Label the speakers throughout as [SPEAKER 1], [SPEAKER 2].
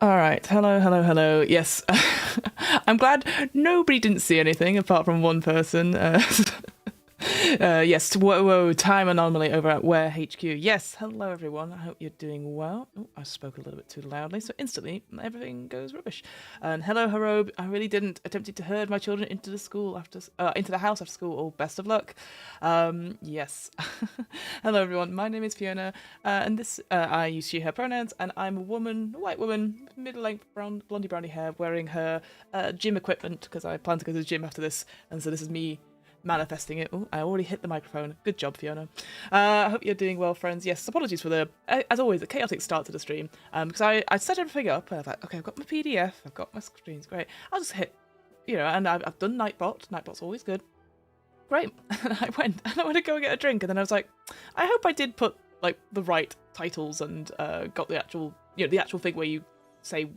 [SPEAKER 1] All right. Hello, hello, hello. Yes. I'm glad nobody didn't see anything apart from one person. Yes, whoa, time anomaly over at Where HQ. Yes, hello everyone. I hope you're doing well. Oh, I spoke a little bit too loudly, so instantly everything goes rubbish. And hello, Harob. I really didn't attempt to herd my children into the house after school. Oh, best of luck. Yes. Hello everyone. My name is Fiona, and I use she/her pronouns, and I'm a woman, a white woman, middle-length, blondie brownie hair, wearing her gym equipment because I plan to go to the gym after this, and so this is me manifesting it. Oh, I already hit the microphone. Good job, Fiona. I hope you're doing well, friends. Yes, apologies for as always, the chaotic start to the stream. Because I set everything up and I thought, okay, I've got my PDF, I've got my screens, great. I'll just hit, and I've done Nightbot. Nightbot's always good. Great. And I went to go get a drink, and then I was like, I hope I did put like the right titles and got the actual, the actual thing where you say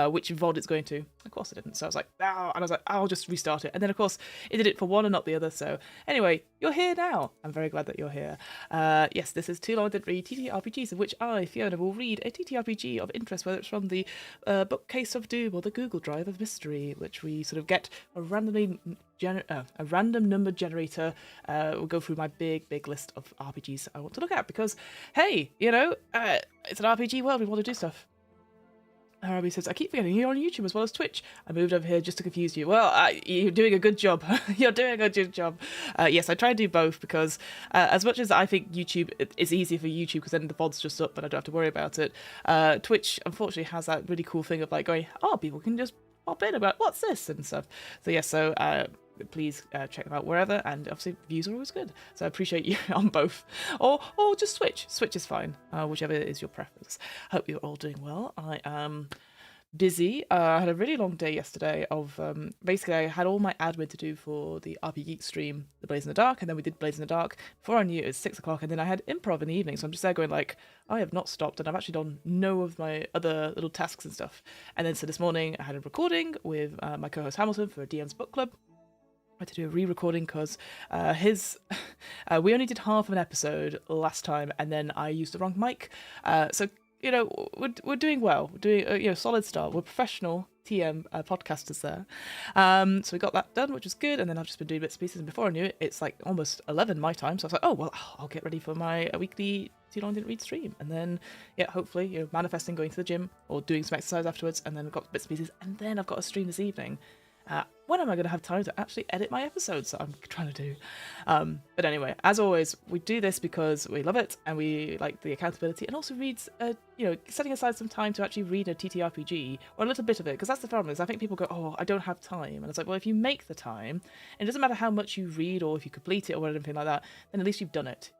[SPEAKER 1] which VOD it's going to. Of course it didn't, so I was like, oh, and I was like, I'll just restart it. And then, of course, it did it for one and not the other, so anyway, you're here now. I'm very glad that you're here. Yes, this is Too Long I Didn't Read TTRPGs, of which I, Fiona, will read a TTRPG of interest, whether it's from the Bookcase of Doom or the Google Drive of Mystery, which we sort of get a random number generator. We'll go through my big list of RPGs I want to look at, because, hey, it's an RPG world, we want to do stuff. Arabi says, I keep forgetting you're on YouTube as well as Twitch. I moved over here just to confuse you. Well, you're doing a good job. You're doing a good job. Yes, I try to do both because as much as I think YouTube is easier for YouTube because then the VOD's just up and I don't have to worry about it, Twitch unfortunately has that really cool thing of like going, oh, people can just pop in about what's this and stuff. So yes, please check them out wherever, and obviously views are always good, so I appreciate you on both, or just Switch is fine, whichever is your preference. Hope you're all doing well. I am busy. I had a really long day yesterday of basically I had all my admin to do for the RP Geek stream, the Blaze in the Dark, and then we did Blaze in the Dark. Before I knew it was 6 o'clock, and then I had improv in the evening, so I'm just there going like, I have not stopped, and I've actually done no of my other little tasks and stuff. And then so this morning I had a recording with my co-host Hamilton for a DM's book club. I had to do a re-recording because we only did half of an episode last time, and then I used the wrong mic. So we're doing well. We're doing solid start. We're professional TM podcasters there. So we got that done, which was good. And then I've just been doing bits and pieces. And before I knew it, it's like almost 11 my time. So I was like, oh well, I'll get ready for my weekly Too Long Didn't Read stream, and then hopefully manifesting going to the gym or doing some exercise afterwards, and then got bits and pieces, and then I've got a stream this evening. When am I going to have time to actually edit my episodes that I'm trying to do? But anyway, as always, we do this because we love it and we like the accountability, and also reads, setting aside some time to actually read a TTRPG or a little bit of it, because that's the problem is I think people go, oh, I don't have time. And it's like, well, if you make the time, and it doesn't matter how much you read or if you complete it or anything like that, then at least you've done it,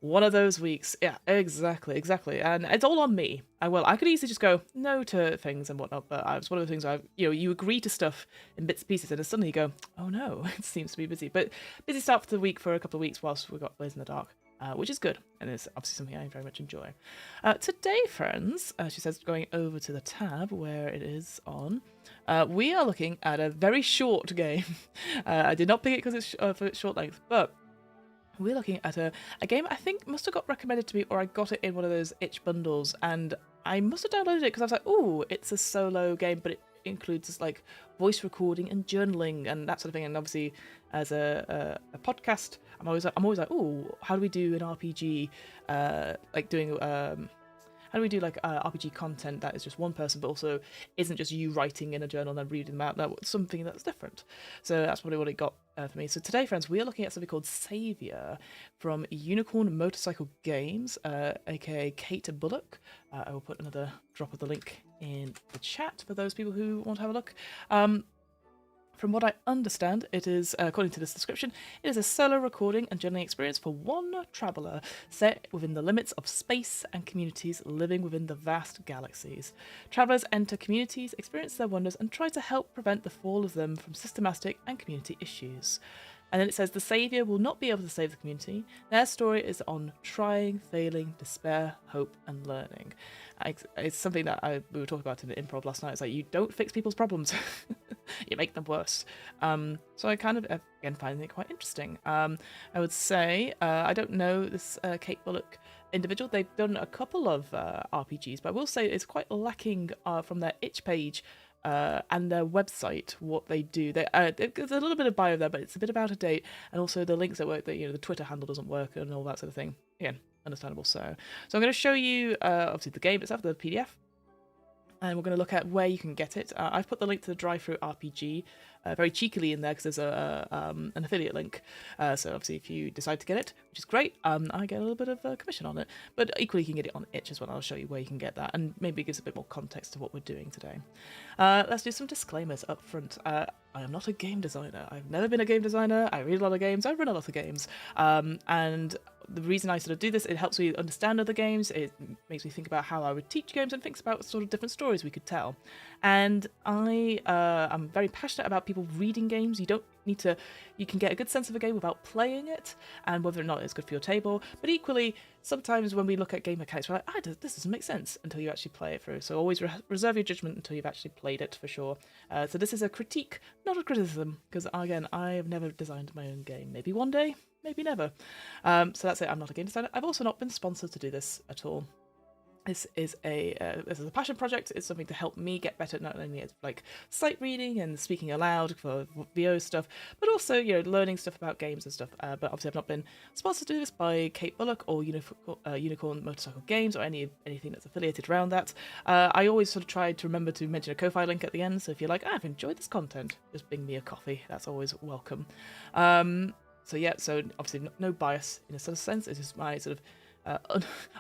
[SPEAKER 1] One of those weeks. Yeah, exactly. And it's all on me. I could easily just go no to things and whatnot, but it's one of the things you agree to stuff in bits and pieces, and then suddenly you go, oh no, it seems to be busy. But busy start for the week for a couple of weeks whilst we got Blaze in the Dark, which is good, and it's obviously something I very much enjoy. Today, friends, she says, going over to the tab where it is on, we are looking at a very short game. I did not pick it because it's for its short length, but we're looking at a game I think must have got recommended to me, or I got it in one of those itch bundles, and I must have downloaded it because I was like, oh, it's a solo game, but it includes like voice recording and journaling and that sort of thing. And obviously, as a podcast, I'm always like, oh, how do we do an RPG? Like doing how do we do like RPG content that is just one person, but also isn't just you writing in a journal and then reading them out? That's something that's different. So that's probably what it got for me. So today, friends, we are looking at something called Saviour from Unicorn Motorcycle Games, aka Kate Bullock. I will put another drop of the link in the chat for those people who want to have a look. From what I understand, it is, according to this description, it is a solo recording and journaling experience for one traveller set within the limits of space and communities living within the vast galaxies. Travellers enter communities, experience their wonders, and try to help prevent the fall of them from systematic and community issues. And then it says the saviour will not be able to save the community. Their story is on trying, failing, despair, hope, and learning. It's something that we were talking about in the improv last night. It's like, you don't fix people's problems. You make them worse. So I kind of, again, find it quite interesting. I would say I don't know this Kate Bullock individual. They've done a couple of RPGs, but I will say it's quite lacking from their itch page and their website what they do. There's a little bit of bio there, but it's a bit out of date, and also the links that work. That the Twitter handle doesn't work and all that sort of thing. Again, understandable. So I'm going to show you obviously the game itself, the PDF. And we're going to look at where you can get it. I've put the link to the Drive-Thru RPG very cheekily in there because there's an affiliate link. So obviously if you decide to get it, which is great, I get a little bit of commission on it. But equally you can get it on itch as well. I'll show you where you can get that, and maybe it gives a bit more context to what we're doing today. Let's do some disclaimers up front. I am not a game designer. I've never been a game designer. I read a lot of games. I run a lot of games. And the reason I sort of do this, it helps me understand other games. It makes me think about how I would teach games and think about sort of different stories we could tell. And I'm very passionate about people reading games. You can get a good sense of a game without playing it, and whether or not it's good for your table. But equally, sometimes when we look at game mechanics, we're like, this doesn't make sense until you actually play it through. So always reserve your judgment until you've actually played it for sure. So this is a critique, not a criticism, because again, I have never designed my own game. Maybe one day, maybe never. So that's it. I'm not a game designer. I've also not been sponsored to do this at all. This is a passion project. It's something to help me get better, not only at like sight reading and speaking aloud for VO stuff, but also learning stuff about games and stuff. But obviously, I've not been sponsored to do this by Kate Bullock or Unicorn Motorcycle Games or anything that's affiliated around that. I always sort of try to remember to mention a Ko-fi link at the end. So if you're like, I've enjoyed this content, just bring me a coffee. That's always welcome. So obviously no bias in a sort of sense. It's just my sort of I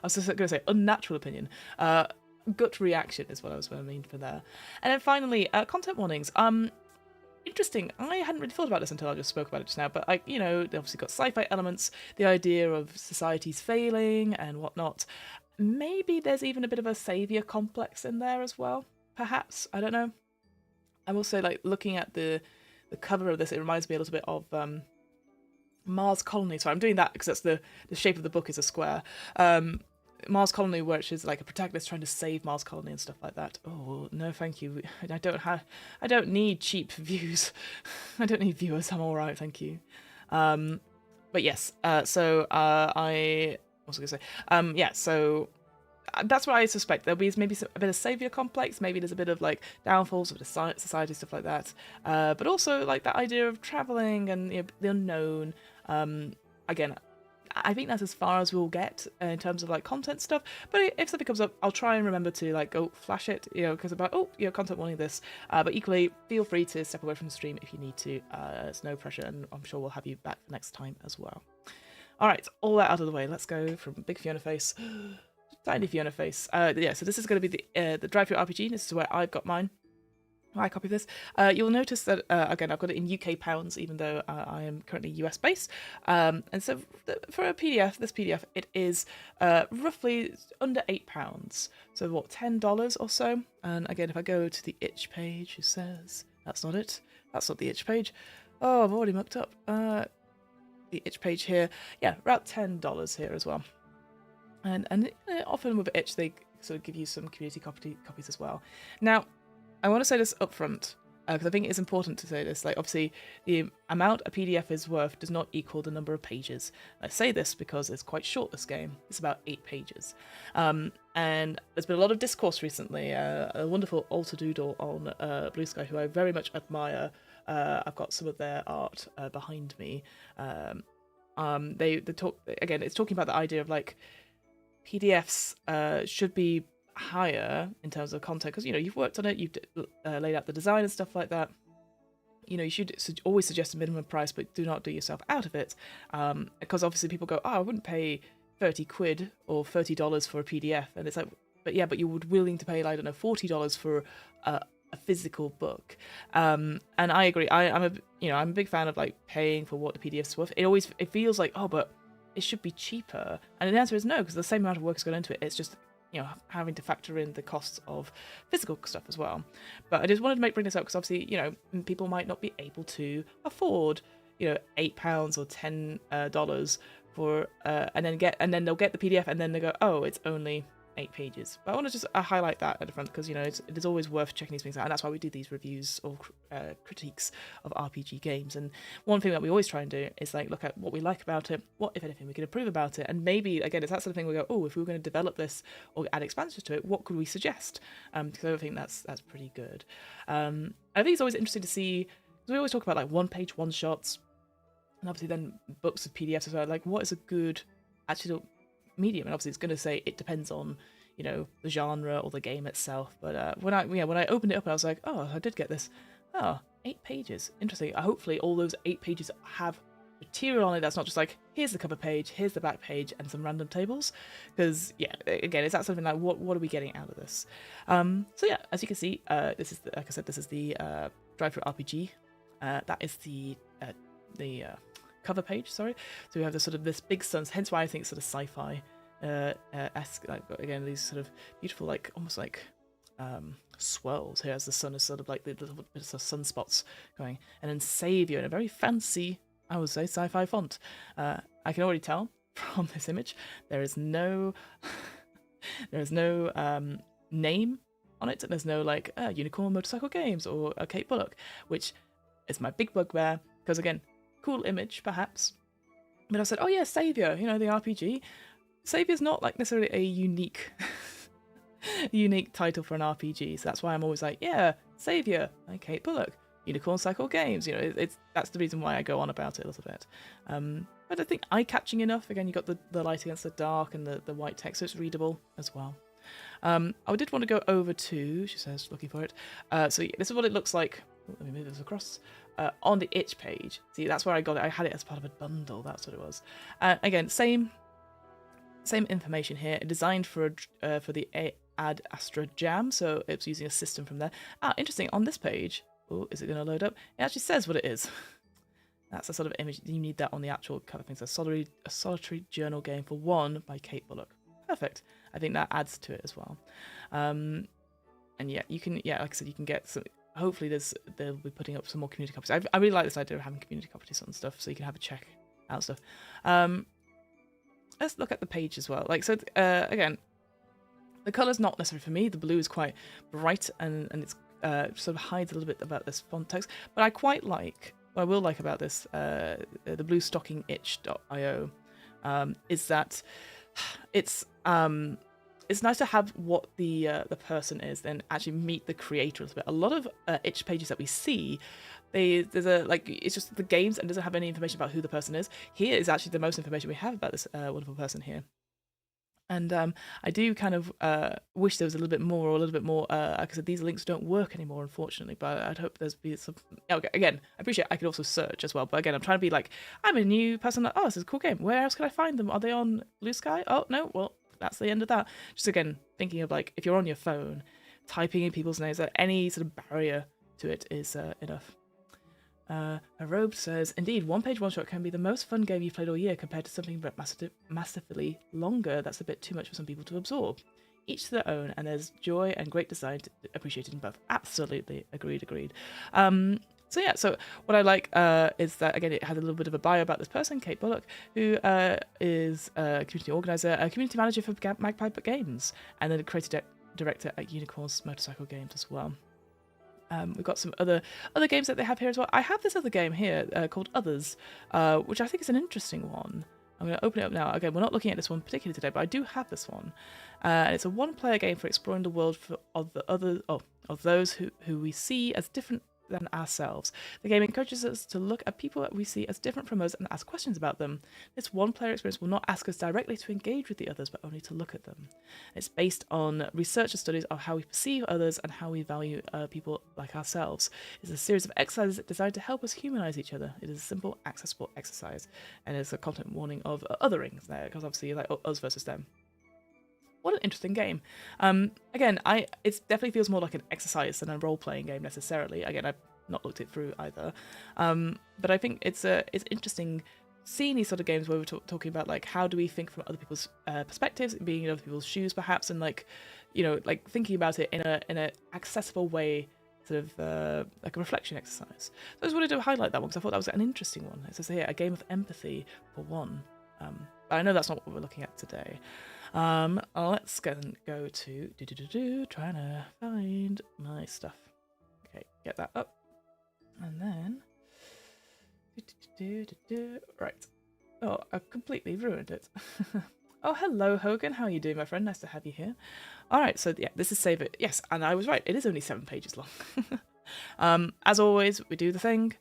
[SPEAKER 1] was just going to say unnatural opinion. Gut reaction is what I mean for there. And then finally, content warnings. Interesting. I hadn't really thought about this until I just spoke about it just now. But they obviously got sci-fi elements, the idea of society's failing and whatnot. Maybe there's even a bit of a savior complex in there as well. Perhaps, I don't know. I will say, like, looking at the cover of this, it reminds me a little bit of Mars Colony. So I'm doing that because that's the shape of the book is a square. Mars Colony, which is like a protagonist trying to save Mars Colony and stuff like that. Oh no, thank you. I don't need cheap views. I don't need viewers. I'm all right, thank you. But yes. So I was going to say. So that's what I suspect. There'll be maybe a bit of savior complex. Maybe there's a bit of like downfalls of the society, stuff like that. But also like that idea of traveling and the unknown. Again, I think that's as far as we'll get in terms of like content stuff. But if something comes up, I'll try and remember to like go flash it, because about content warning this. But equally, feel free to step away from the stream if you need to. There's no pressure, and I'm sure we'll have you back next time as well. All right, all that out of the way. Let's go from big Fiona face, tiny Fiona face. So this is going to be the Drive-Thru RPG. This is where I've got mine. My copy of this. You'll notice that, again, I've got it in UK pounds, even though I am currently US based. And so for a PDF, this PDF, it is roughly under £8. So what, $10 or so? And again, if I go to the itch page, it says, that's not it. That's not the itch page. Oh, I've already mucked up. The itch page here. Yeah, about $10 here as well. And often with itch, they sort of give you some community copies as well. Now, I want to say this up front, because I think it's important to say this. Like, obviously, the amount a PDF is worth does not equal the number of pages. I say this because it's quite short, this game. It's about 8 pages. And there's been a lot of discourse recently. A wonderful Alter Doodle on Blue Sky, who I very much admire. I've got some of their art behind me. They talk, again, it's talking about the idea of, like, PDFs should be higher in terms of content, because you've worked on it, you've laid out the design and stuff like that. You should always suggest a minimum price, but do not do yourself out of it, because obviously people go, I wouldn't pay 30 quid or $30 for a PDF, and it's like, but you would willing to pay, like, I don't know, $40 for a physical book. And I agree. I'm a big fan of, like, paying for what the PDF's worth. It feels like, but it should be cheaper, and the answer is no, because the same amount of work is going into it. It's just having to factor in the costs of physical stuff as well. But I just wanted to bring this up because obviously, people might not be able to afford, £8 or $10 for, and then they'll get the PDF and then they go, it's only 8 pages. But I want to just highlight that at the front because, you know, it is always worth checking these things out. And that's why we do these reviews or critiques of RPG games. And one thing that we always try and do is like look at what we like about it, what, if anything, we can improve about it. And maybe, again, it's that sort of thing we go, oh, if we were going to develop this or add expansions to it, what could we suggest? Because I think that's pretty good. I think it's always interesting to see, because we always talk about like one-page one-shots, and obviously then books of PDFs as well. Like, what is a good actual medium? And obviously it's going to say it depends on, you know, the genre or the game itself. But when I opened it up, I was like, oh, I did get this. Oh, 8 pages. Interesting. Hopefully all those 8 pages have material on it that's not just like, here's the cover page, here's the back page, and some random tables. Because, yeah, again, is that something like, what are we getting out of this? So yeah, as you can see, this is, like I said, this is the Drive-Thru RPG. That is the cover page, sorry. So we have this sort of this big sun, hence why I think it's sort of sci-fi esque, like, again, these sort of beautiful, like almost like swirls here as the sun is sort of like the little bits of sunspots going, and then Savior in a very fancy, I would say, sci-fi font. I can already tell from this image there is no name on it. There's no like Unicorn Motorcycle Games or Kate Bullock, which is my big bugbear because, again, cool image perhaps, but I said, oh yeah, Savior, you know, the RPG. Savior's not like necessarily a unique title for an RPG, so that's why I'm always like, yeah, Savior, like Kate Bullock, Unicorn Cycle Games, you know, that's the reason why I go on about it a little bit. But I think eye-catching enough. Again, you got the light against the dark and the white text, so it's readable as well. I did want to go over to, she says, looking for it. So yeah, this is what it looks like. Let me move this across. On the itch page. See, that's where I got it. I had it as part of a bundle. That's what it was. Again, same information here. Designed for the Ad Astra Jam, so it's using a system from there. Interesting. On this page, oh, is it going to load up? It actually says what it is. That's a sort of image. You need that on the actual cover thing. So a solitary journal game for one by Kate Bullock. Perfect. I think that adds to it as well. And yeah, you can. Yeah, like I said, you can get some. Hopefully they'll be putting up some more community copies. I really like this idea of having community copies on stuff, so you can have a check out stuff. Let's look at the page as well. Like, so again, the colour's not necessarily for me. The blue is quite bright and it's sort of hides a little bit about this font text. But I quite like, what I will like about this, the blue stocking itch.io, is that it's nice to have what the person is and actually meet the creator a little bit. A lot of itch pages that we see, there's a like it's just the games and doesn't have any information about who the person is. Here is actually the most information we have about this wonderful person here. And I do kind of wish there was a little bit more, or a little bit more. Like I said, these links don't work anymore, unfortunately. But I'd hope there's be some. Okay, again, I appreciate I could also search as well. But again, I'm trying to be like, I'm a new person. Like, oh, this is a cool game. Where else can I find them? Are they on Blue Sky? Oh no, well, that's the end of that. Just again, thinking of like, if you're on your phone, typing in people's names, any sort of barrier to it is enough. Arobe says, indeed, one-page one-shot can be the most fun game you've played all year compared to something but massively longer that's a bit too much for some people to absorb. Each to their own, and there's joy and great design appreciated in both. Absolutely, agreed. So yeah, so what I like is that, again, it had a little bit of a bio about this person, Kate Bullock, who is a community organizer, a community manager for Magpie Games, and then a creative director at Unicorns Motorcycle Games as well. We've got some other games that they have here as well. I have this other game here called Others, which I think is an interesting one. I'm going to open it up now. Again, we're not looking at this one particularly today, but I do have this one. And it's a one-player game for exploring the world of those who we see as different than ourselves. The game encourages us to look at people that we see as different from us and ask questions about them. This one-player experience will not ask us directly to engage with the others, but only to look at them. It's based on research and studies of how we perceive others and how we value people like ourselves. It's a series of exercises designed to help us humanize each other. It is a simple, accessible exercise, and there's a content warning of othering there, because obviously like us versus them. What an interesting game. Again, it definitely feels more like an exercise than a role-playing game necessarily. Again, I've not looked it through either. But I think it's interesting seeing these sort of games where we're talking about like how do we think from other people's perspectives, being in other people's shoes perhaps, and like, you know, like thinking about it in a accessible way, sort of like a reflection exercise. So I just wanted to highlight that one because I thought that was an interesting one. It says here, a game of empathy for one. But I know that's not what we're looking at today. Let's go to trying to find my stuff. Okay, get that up, and then right. Oh, I've completely ruined it. Oh, hello, Hogan. How are you doing, my friend? Nice to have you here. All right, so yeah, this is Save It. Yes, and I was right. It is only 7 pages long. As always, we do the thing.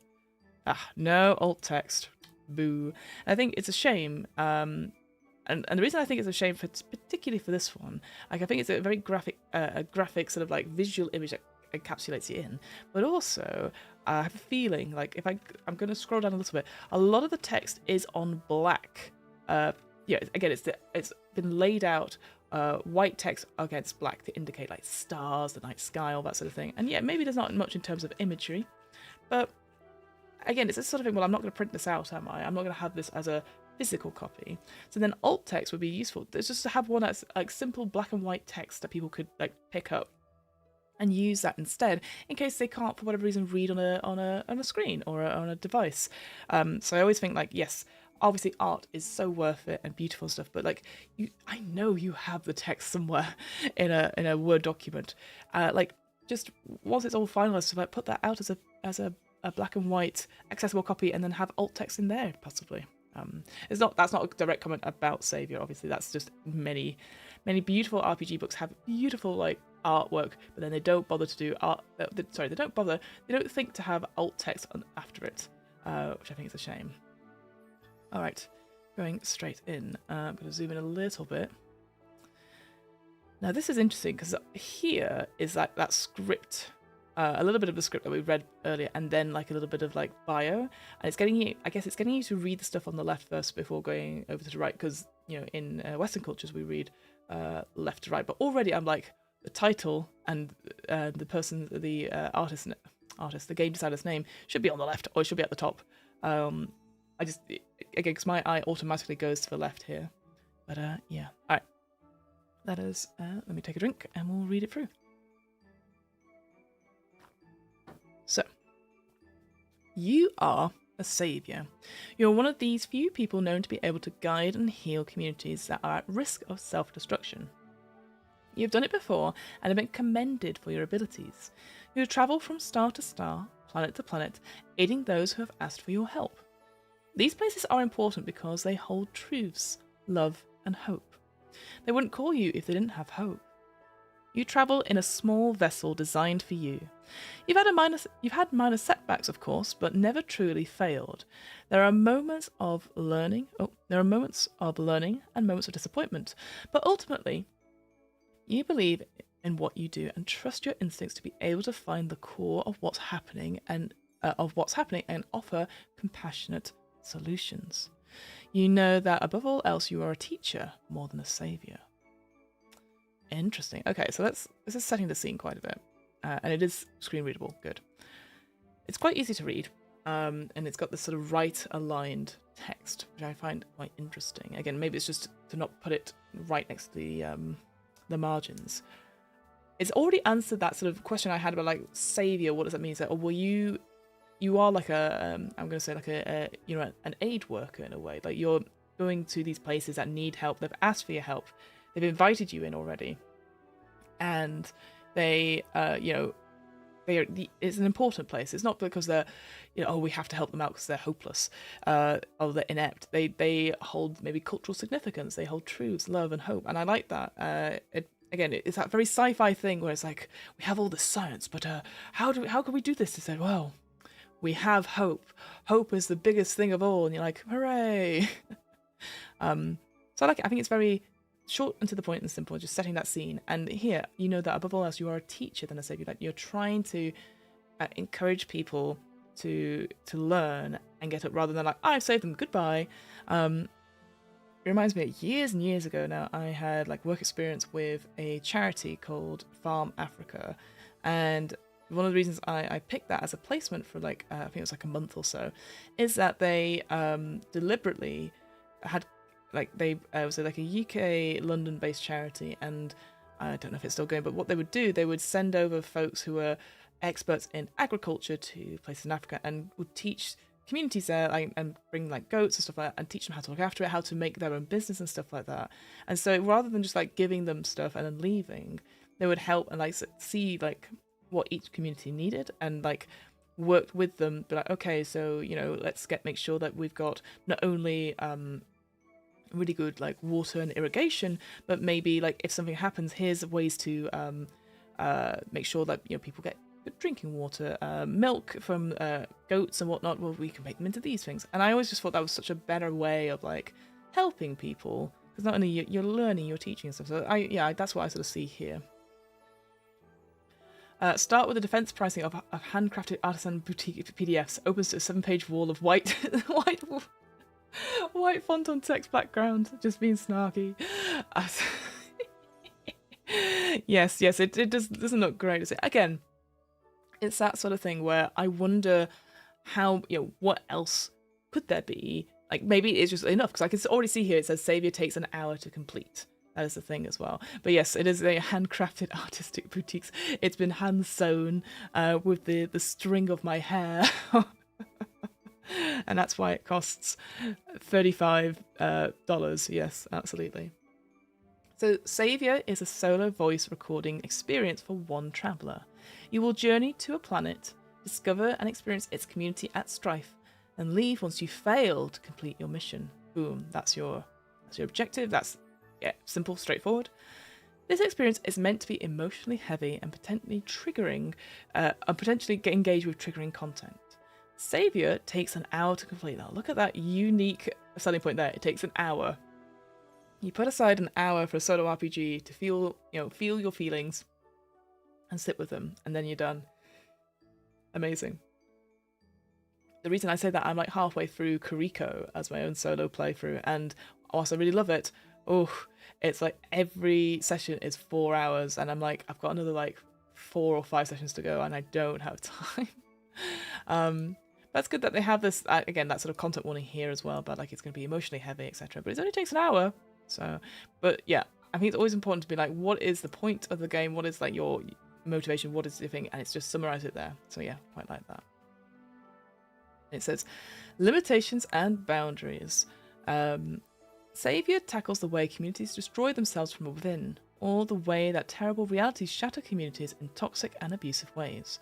[SPEAKER 1] No alt text. Boo. And I think it's a shame. And the reason I think it's a shame, particularly for this one, like I think it's a very graphic sort of like visual image that encapsulates you in, but also I have a feeling like if I'm going to scroll down a little bit, a lot of the text is on black. Again, it's been laid out white text against black to indicate like stars, the night sky, all that sort of thing. And yeah, maybe there's not much in terms of imagery, but again, it's this sort of thing. Well, I'm not going to print this out, am I? I'm not going to have this as a physical copy. So then alt text would be useful. It's just to have one that's like simple black and white text that people could like pick up and use that instead in case they can't for whatever reason read on a screen or on a device. So I always think like, yes, obviously art is so worth it and beautiful stuff, but like I know you have the text somewhere in a Word document. Like just once it's all finalized, so like put that out as a black and white accessible copy and then have alt text in there possibly. That's not a direct comment about Savior, obviously. That's just many beautiful RPG books have beautiful like artwork, but then they don't bother to do art. They don't think to have alt text after it, which I think is a shame. All right, going straight in. I'm going to zoom in a little bit. Now this is interesting because here is like that script. A little bit of the script that we read earlier, and then like a little bit of like bio, and it's getting you to read the stuff on the left first before going over to the right, because you know in Western cultures we read left to right. But already I'm like the title and the person, the artist, the game designer's name should be on the left, or it should be at the top. I just again because my eye automatically goes to the left here, but yeah. All right, that is. Let me take a drink and we'll read it through. So, you are a savior. You're one of these few people known to be able to guide and heal communities that are at risk of self-destruction. You've done it before and have been commended for your abilities. You travel from star to star, planet to planet, aiding those who have asked for your help. These places are important because they hold truths, love, and hope. They wouldn't call you if they didn't have hope. You travel in a small vessel designed for you. You've had minor setbacks, of course, but never truly failed. There are moments of learning. And moments of disappointment. But ultimately, you believe in what you do and trust your instincts to be able to find the core of what's happening and offer compassionate solutions. You know that above all else, you are a teacher more than a savior. Interesting. Okay, so this is setting the scene quite a bit, and it is screen readable. Good. It's quite easy to read, and it's got this sort of right-aligned text, which I find quite interesting. Again, maybe it's just to not put it right next to the margins. It's already answered that sort of question I had about like savior. What does that mean? So, you are like I'm going to say like an aid worker in a way. Like you're going to these places that need help. They've asked for your help. They've invited you in already, and it's an important place. It's not because they're, we have to help them out because they're hopeless, or they're inept. They hold maybe cultural significance. They hold truths, love, and hope, and I like that. It's that very sci-fi thing where it's like we have all this science, but how can we do this? They said, well, we have hope. Hope is the biggest thing of all, and you're like, hooray! So I like it. I think it's very short and to the point and simple, just setting that scene. And here, you know that above all else, you are a teacher than a savior. That you're trying to encourage people to learn and get up, rather than like, I've saved them, goodbye. It reminds me, years and years ago now, I had like work experience with a charity called Farm Africa, and one of the reasons I picked that as a placement for like I think it was like a month or so, is that they deliberately had it was like a UK London-based charity, and I don't know if it's still going, but what they would do, they would send over folks who were experts in agriculture to places in Africa and would teach communities there, and bring like goats and stuff like that, and teach them how to look after it, how to make their own business and stuff like that. And so rather than just like giving them stuff and then leaving, they would help and like see like what each community needed, and like worked with them, be like, okay, so let's make sure that we've got not only really good like water and irrigation, but maybe like if something happens, here's ways to make sure that people get good drinking water, milk from goats and whatnot. Well, we can make them into these things. And I always just thought that was such a better way of like helping people, because not only you're learning, you're teaching and stuff. So that's what I sort of see here. Start with the defense pricing of handcrafted artisan boutique PDFs. Opens to a 7-page wall of white font on text background, just being snarky. Yes, it doesn't look great, does it? Again, it's that sort of thing where I wonder how, what else could there be? Like, maybe it's just enough, because I can already see here it says Saviour takes an hour to complete. That is the thing as well. But yes, it is a handcrafted artistic boutiques. It's been hand sewn with the string of my hair. And that's why it costs $35. Yes, absolutely. So Saviour is a solo voice recording experience for one traveller. You will journey to a planet, discover and experience its community at strife, and leave once you fail to complete your mission. Boom, that's your objective. That's simple, straightforward. This experience is meant to be emotionally heavy and potentially triggering, potentially get engaged with triggering content. Saviour takes an hour to complete. Now look at that unique selling point there. It takes an hour. You put aside an hour for a solo RPG to feel your feelings and sit with them, and then you're done. Amazing. The reason I say that, I'm like halfway through Kuriko as my own solo playthrough, and whilst I really love it, it's like every session is 4 hours, and I'm like, I've got another like 4 or 5 sessions to go, and I don't have time. That's good that they have this, again, that sort of content warning here as well, but like it's going to be emotionally heavy, etc. But it only takes an hour. So, but yeah, I think it's always important to be like, what is the point of the game? What is like your motivation? What is your thing? And it's just summarize it there. So yeah, quite like that. It says, limitations and boundaries. Saviour tackles the way communities destroy themselves from within, or the way that terrible realities shatter communities in toxic and abusive ways.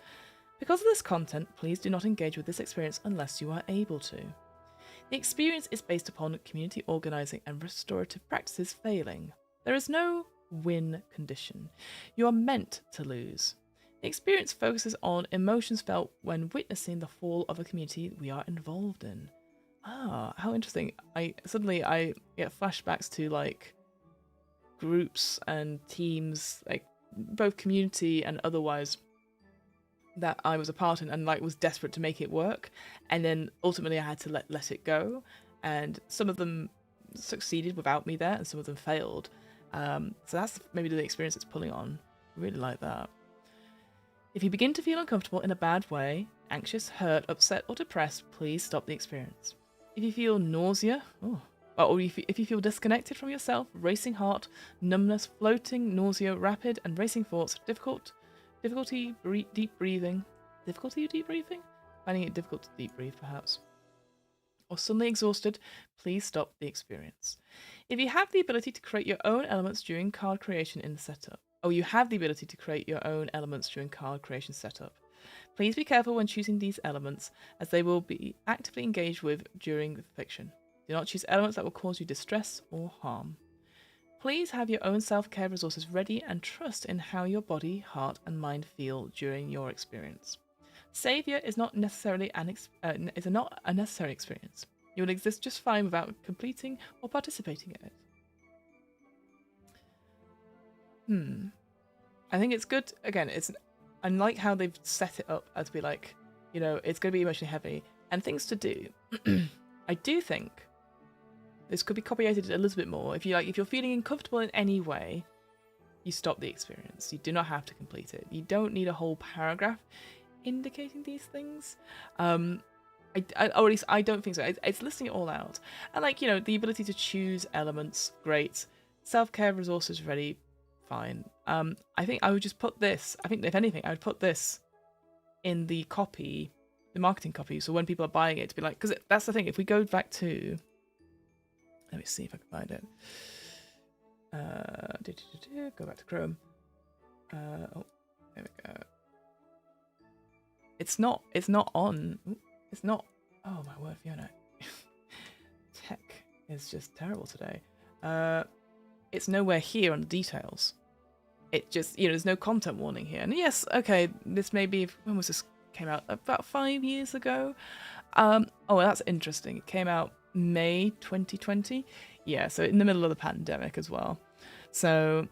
[SPEAKER 1] Because of this content, please do not engage with this experience unless you are able to. The experience is based upon community organising and restorative practices failing. There is no win condition. You are meant to lose. The experience focuses on emotions felt when witnessing the fall of a community we are involved in. Ah, how interesting. I get flashbacks to like groups and teams, like both community and otherwise, that I was a part in, and like was desperate to make it work, and then ultimately I had to let it go, and some of them succeeded without me there and some of them failed. So that's maybe the experience it's pulling on. Really like that. If you begin to feel uncomfortable in a bad way, anxious, hurt, upset or depressed, please stop the experience. If you feel nausea, or if you feel disconnected from yourself, racing heart, numbness, floating, nausea, rapid and racing thoughts, difficulty deep breathing, finding it difficult to deep breathe perhaps, or suddenly exhausted, please stop the experience. If you have the ability to create your own elements during card creation in the setup, please be careful when choosing these elements, as they will be actively engaged with during the fiction. Do not choose elements that will cause you distress or harm. Please have your own self-care resources ready and trust in how your body, heart and mind feel during your experience. Saviour is not necessarily not a necessary experience. You will exist just fine without completing or participating in it. I think it's good. Again, I like how they've set it up as be like, it's going to be emotionally heavy and things to do. I do think this could be copyrighted a little bit more. If you're feeling uncomfortable in any way, you stop the experience. You do not have to complete it. You don't need a whole paragraph indicating these things. Or at least I don't think so. It's listing it all out. And the ability to choose elements, great. Self-care resources ready, fine. I think I would just put this. I think if anything, I would put this in the copy the marketing copy. So when people are buying it, to be like, because that's the thing. If we go back to, let me see if I can find it. Go back to Chrome. Oh, there we go. It's not on. It's not. Oh my word, Fiona. Tech is just terrible today. It's nowhere here on the details. It just, there's no content warning here. And yes, okay, this may be, when was this came out? About 5 years ago. Oh, that's interesting. It came out May 2020. Yeah, so in the middle of the pandemic as well. So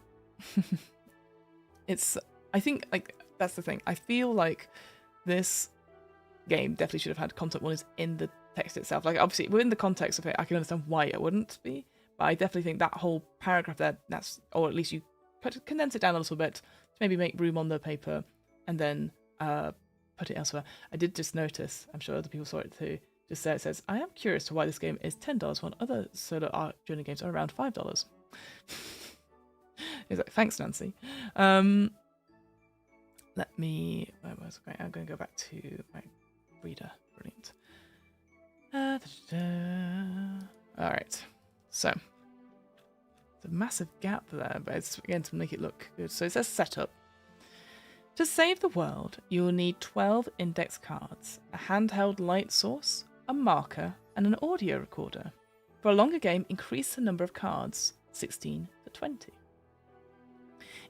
[SPEAKER 1] I think, like, that's the thing. I feel like this game definitely should have had content warnings in the text itself. Like, obviously, within the context of it, I can understand why it wouldn't be. But I definitely think that whole paragraph there, or at least you condense it down a little bit to maybe make room on the paper and then put it elsewhere. I did just notice, I'm sure other people saw it too, just there it says, I am curious to why this game is $10 when other solo art journey games are around $5. He's like, thanks, Nancy. Let me, where was I? I'm going to go back to my reader. Brilliant. All right. So, there's a massive gap there, but it's, again, to make it look good. So it says setup. To save the world, you will need 12 index cards, a handheld light source, a marker, and an audio recorder. For a longer game, increase the number of cards, 16 to 20.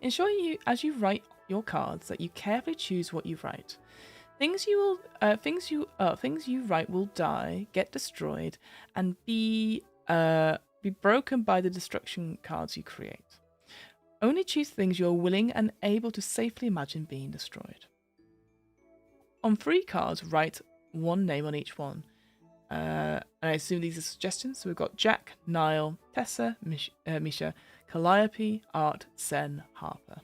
[SPEAKER 1] Ensure as you write your cards that you carefully choose what you write. Things you write will die, get destroyed, and be broken by the destruction cards you create. Only choose things you are willing and able to safely imagine being destroyed. On 3 cards, write one name on each one. And I assume these are suggestions. So we've got Jack, Niall, Tessa, Misha, Calliope, Art, Sen, Harper.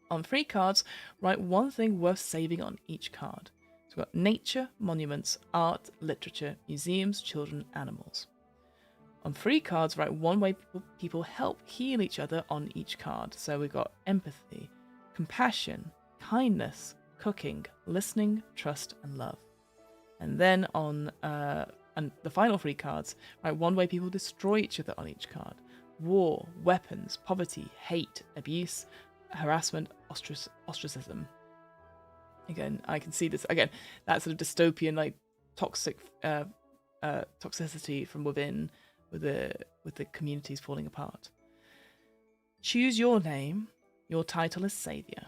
[SPEAKER 1] On 3 cards, write one thing worth saving on each card. So we've got nature, monuments, art, literature, museums, children, animals. On 3 cards, write one way people help heal each other on each card. So we've got empathy, compassion, kindness, cooking, listening, trust, and love. And then on and the final 3 cards, write one way people destroy each other on each card. War, weapons, poverty, hate, abuse, harassment, ostracism. Again, I can see this, again, that sort of dystopian, like, toxic toxicity from within, with the communities falling apart. Choose your name. Your title is Saviour.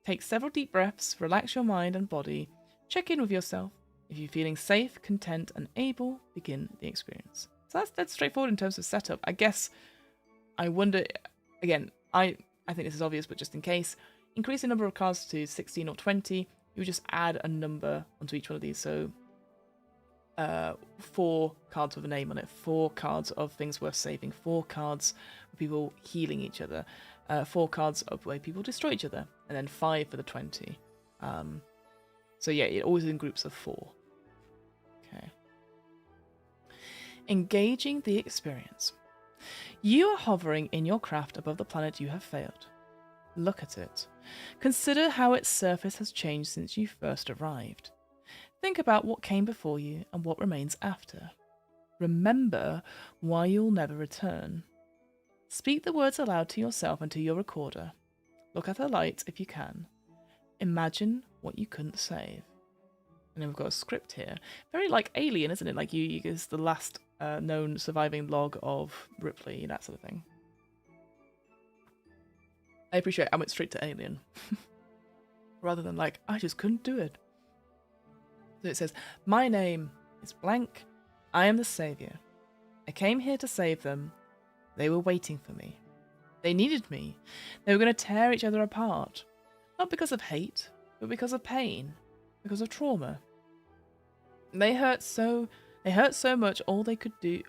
[SPEAKER 1] Take several deep breaths, relax your mind and body, check in with yourself. If you're feeling safe, content, and able, begin the experience. So that's straightforward in terms of setup. I guess, I wonder, again, I think this is obvious, but just in case, increase the number of cards to 16 or 20. You just add a number onto each one of these. So 4 cards with a name on it, 4 cards of things worth saving, 4 cards of people healing each other, 4 cards of where people destroy each other, and then 5 for the 20. So yeah, it always in groups of 4. Okay. Engaging the experience. You are hovering in your craft above the planet you have failed. Look at it. Consider how its surface has changed since you first arrived. Think about what came before you and what remains after. Remember why you'll never return. Speak the words aloud to yourself and to your recorder. Look at the light if you can. Imagine what you couldn't save. And then we've got a script here. Very like Alien, isn't it? Like you is the last known surviving log of Ripley, that sort of thing. I appreciate I went straight to Alien. Rather than like, I just couldn't do it. So it says, my name is blank. I am the Saviour. I came here to save them. They were waiting for me. They needed me. They were going to tear each other apart. Not because of hate, but because of pain. Because of trauma. They hurt so much all they could do.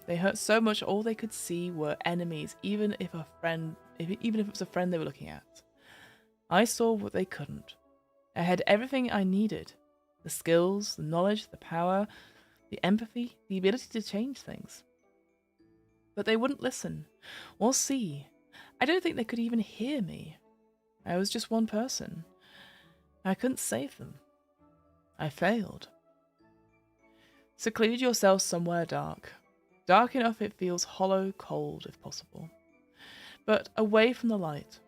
[SPEAKER 1] They hurt so much all they could see were enemies, even if it was a friend they were looking at. I saw what they couldn't. I had everything I needed. The skills, the knowledge, the power, the empathy, the ability to change things. But they wouldn't listen or see. I don't think they could even hear me. I was just one person. I couldn't save them. I failed. Secluded yourself somewhere dark. Dark enough it feels hollow, cold if possible. But away from the light.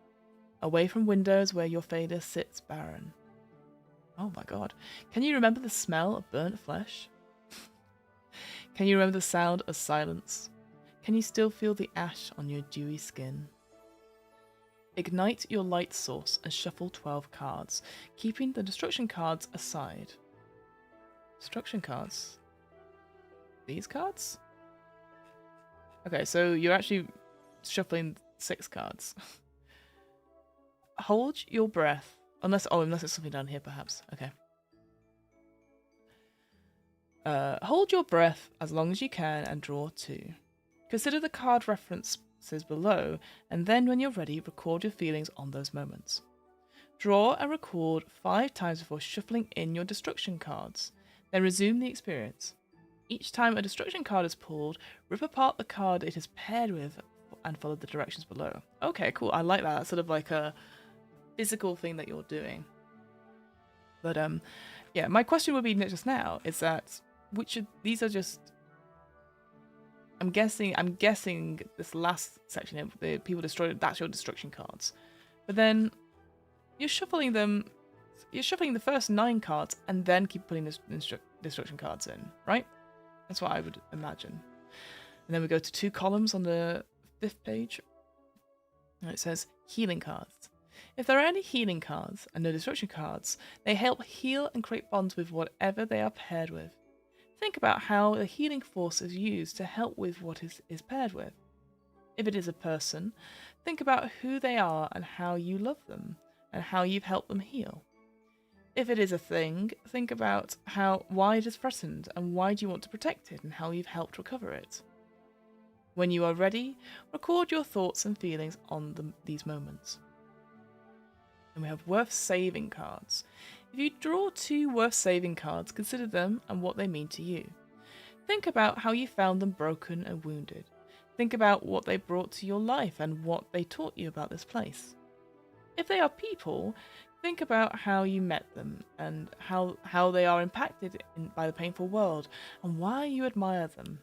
[SPEAKER 1] Away from windows where your failure sits barren. Oh my god. Can you remember the smell of burnt flesh? Can you remember the sound of silence? Can you still feel the ash on your dewy skin? Ignite your light source and shuffle 12 cards, keeping the destruction cards aside. Destruction cards? These cards? Okay, so you're actually shuffling 6 cards. Hold your breath. Unless it's something down here, perhaps. Okay. Hold your breath as long as you can and draw 2. Consider the card references below, and then when you're ready, record your feelings on those moments. Draw and record 5 times before shuffling in your destruction cards. Then resume the experience. Each time a destruction card is pulled, rip apart the card it is paired with and follow the directions below. Okay, cool. I like that. That's sort of like a physical thing that you're doing. But yeah, my question would be just now is that these are just. I'm guessing this last section, the people destroyed. That's your destruction cards, but then you're shuffling them. You're shuffling the first 9 cards and then keep putting the destruction cards in, right? That's what I would imagine. And then we go to 2 columns on the 5th page. And it says healing cards. If there are any healing cards and no destruction cards, they help heal and create bonds with whatever they are paired with. Think about how the healing force is used to help with what is paired with. If it is a person, think about who they are and how you love them, and how you've helped them heal. If it is a thing, think about why it is threatened and why do you want to protect it and how you've helped recover it. When you are ready, record your thoughts and feelings on these moments. And we have worth saving cards. If you draw 2 worth saving cards, consider them and what they mean to you. Think about how you found them broken and wounded. Think about what they brought to your life and what they taught you about this place. If they are people, think about how you met them and how they are impacted by the painful world and why you admire them.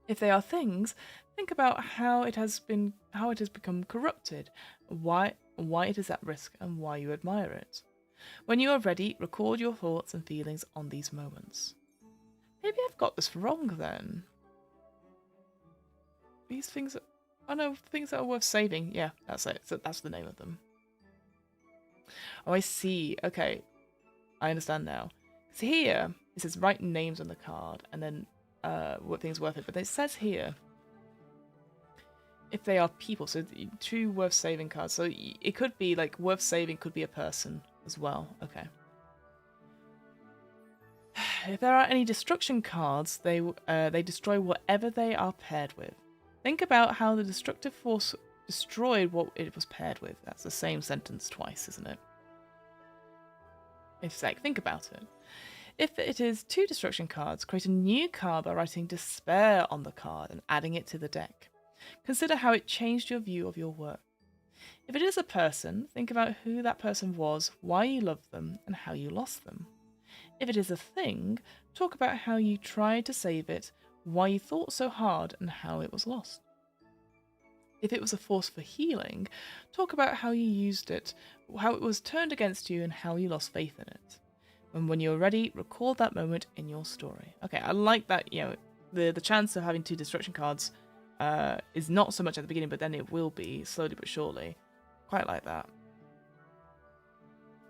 [SPEAKER 1] If they are things, think about how it has become corrupted, why it is at risk and why you admire it. When you are ready, record your thoughts and feelings on these moments. Maybe I've got this wrong then. These things things that are worth saving. Yeah, that's it. So that's the name of them. Oh, I see. Okay. I understand now. So here, it says write names on the card and then what thing's worth it. But it says here, if they are people, so 2 worth saving cards. So it could be like worth saving could be a person as well. Okay. If there are any destruction cards, they destroy whatever they are paired with. Think about how the destructive force destroyed what it was paired with. That's the same sentence twice, isn't it? It's like, think about it. If it is 2 destruction cards, create a new card by writing despair on the card and adding it to the deck. Consider how it changed your view of your work. If it is a person, think about who that person was, why you loved them, and how you lost them. If it is a thing, talk about how you tried to save it, why you thought so hard, and how it was lost. If it was a force for healing, talk about how you used it, how it was turned against you, and how you lost faith in it. And when you're ready, record that moment in your story. Okay, I like that, the chance of having 2 destruction cards is not so much at the beginning, but then it will be, slowly but surely. Quite like that.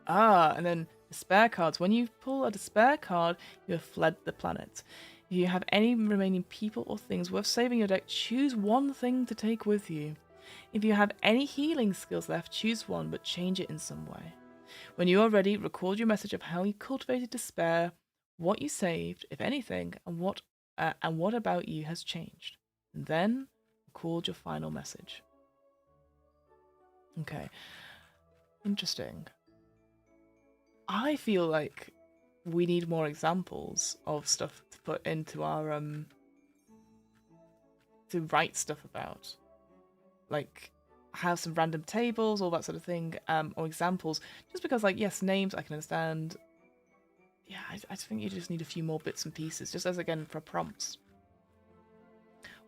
[SPEAKER 1] And then despair cards. When you pull a despair card, you have fled the planet. If you have any remaining people or things worth saving your deck, choose one thing to take with you. If you have any healing skills left, choose one, but change it in some way. When you are ready, record your message of how you cultivated despair, what you saved, if anything, and what about you has changed. And then record your final message. Okay. Interesting. I feel like we need more examples of stuff to put into our to write stuff about. Like have some random tables, all that sort of thing, or examples. Just because, like, yes, names I can understand. yeah, I think you just need a few more bits and pieces, just as again for prompts.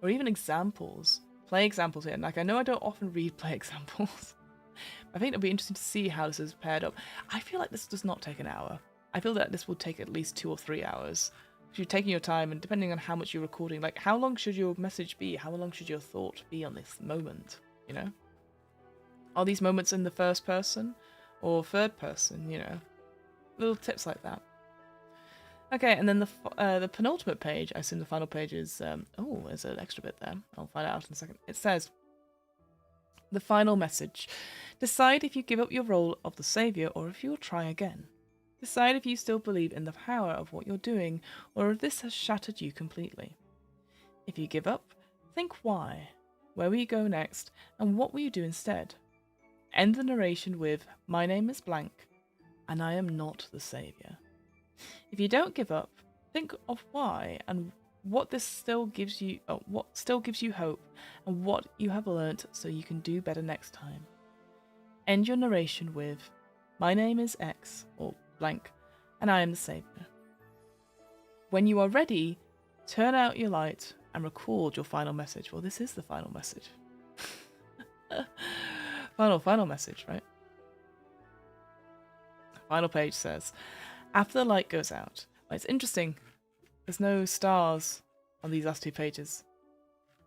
[SPEAKER 1] Or even examples. Play examples here. Like, I know I don't often read play examples. I think it'll be interesting to see how this is paired up. I feel like this does not take an hour. I feel that this will take at least 2 or 3 hours. If you're taking your time, and depending on how much you're recording, like, how long should your message be? How long should your thought be on this moment? You know? Are these moments in the first person or third person? You know? Little tips like that. Okay, and then the penultimate page, I assume the final page is, oh, there's an extra bit there. I'll find out in a second. It says, the final message. Decide if you give up your role of the saviour or if you will try again. Decide if you still believe in the power of what you're doing or if this has shattered you completely. If you give up, think why. Where will you go next and what will you do instead? End the narration with, my name is blank and I am not the saviour. If you don't give up, think of why and what still gives you hope and what you have learnt so you can do better next time. End your narration with, my name is X or blank and I am the saviour. When you are ready, turn out your light and record your final message. Well, this is the final message. Final message, right? Final page says, after the light goes out. It's interesting. There's no stars on these last 2 pages.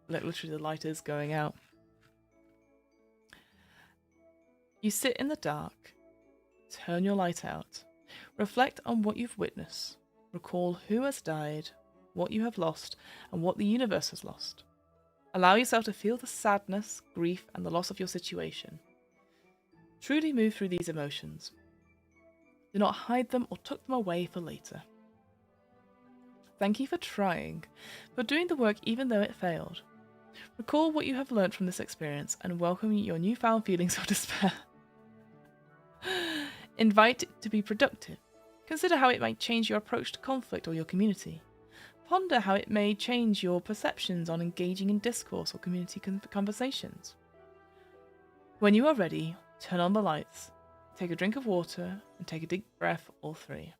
[SPEAKER 1] Literally the light is going out. You sit in the dark. Turn your light out. Reflect on what you've witnessed. Recall who has died, what you have lost, and what the universe has lost. Allow yourself to feel the sadness, grief, and the loss of your situation. Truly move through these emotions. Do not hide them or tuck them away for later. Thank you for trying, for doing the work even though it failed. Recall what you have learnt from this experience and welcome your newfound feelings of despair. Invite it to be productive. Consider how it might change your approach to conflict or your community. Ponder how it may change your perceptions on engaging in discourse or community conversations. When you are ready, turn on the lights, take a drink of water, and take a deep breath or 3.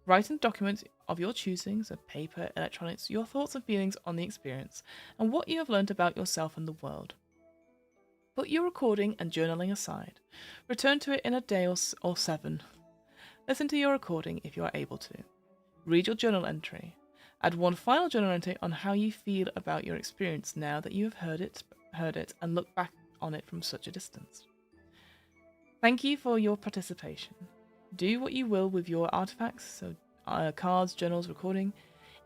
[SPEAKER 1] Write and document of your choosings of paper, electronics, your thoughts and feelings on the experience, and what you have learned about yourself and the world. Put your recording and journaling aside. Return to it in a day or 7. Listen to your recording if you are able to. Read your journal entry. Add one final journal entry on how you feel about your experience now that you have heard it, and look back on it from such a distance. Thank you for your participation. Do what you will with your artifacts, so cards, journals, recording.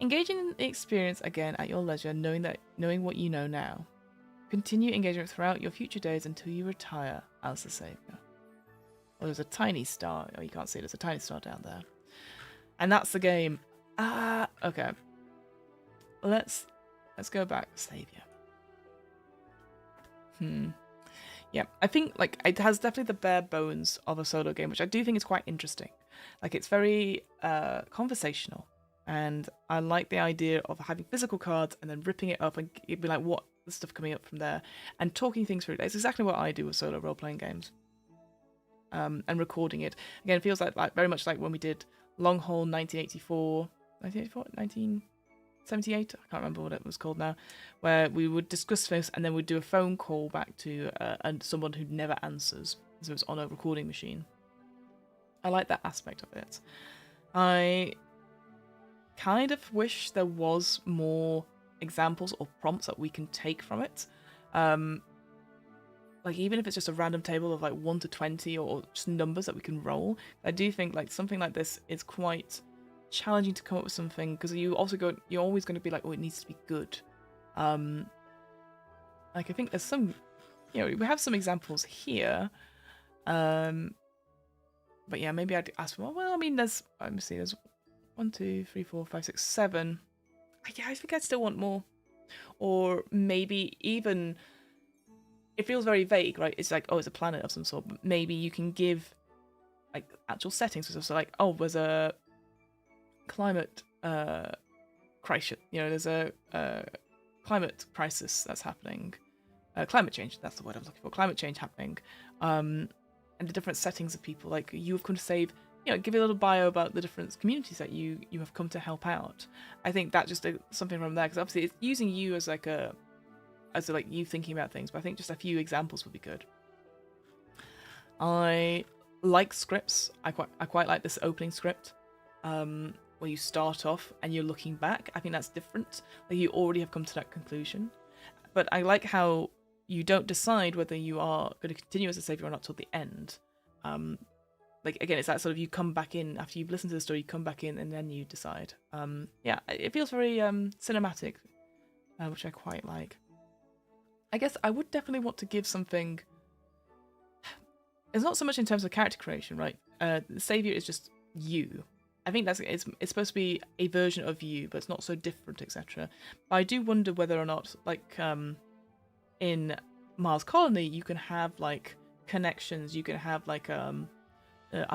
[SPEAKER 1] Engaging in the experience again at your leisure, knowing what you know now. Continue engagement throughout your future days until you retire as the Saviour. Oh, there's a tiny star. Oh, you can't see it. There's a tiny star down there. And that's the game. Okay. Let's go back. Saviour. Yeah, I think like it has definitely the bare bones of a solo game, which I do think is quite interesting. Like it's very conversational, and I like the idea of having physical cards and then ripping it up and it'd be like what the stuff coming up from there and talking things through. That's exactly what I do with solo role-playing games. And recording it again, it feels like very much like when we did Longhorn 1978. I can't remember what it was called now, where we would discuss this and then we'd do a phone call back to someone who never answers, so it's on a recording machine. I like that aspect of it. I kind of wish there was more examples or prompts that we can take from it. Like even if it's just a random table of like 1 to 20 or just numbers that we can roll, I do think like something like this is quite challenging to come up with something, because you're always going to be like, oh, it needs to be good. Like I think there's some, we have some examples here, but yeah, maybe I'd ask for, well, I mean, let me see, there's 1, 2, 3, 4, 5, 6, 7. Yeah, I think I'd still want more, or maybe even, it feels very vague, right? It's like, oh, it's a planet of some sort, but maybe you can give like actual settings, so like, oh, there's a climate crisis, there's a climate crisis that's happening, climate change, that's the word I was looking for, climate change happening, and the different settings of people, like you've come to save give you a little bio about the different communities that you have come to help out. I think that just something from there, because obviously it's using you as like you thinking about things, but I think just a few examples would be good. I like scripts. I quite like this opening script, where you start off and you're looking back. I think that's different. Like you already have come to that conclusion, but I like how you don't decide whether you are going to continue as a savior or not till the end. Like again, it's that sort of, you come back in after you've listened to the story, you come back in and then you decide. It feels very cinematic, which I quite like. I guess I would definitely want to give something. It's not so much in terms of character creation, right? The savior is just you. I think it's supposed to be a version of you, but it's not so different, etc. But I do wonder whether or not, like, in Mars Colony, you can have like connections. You can have like a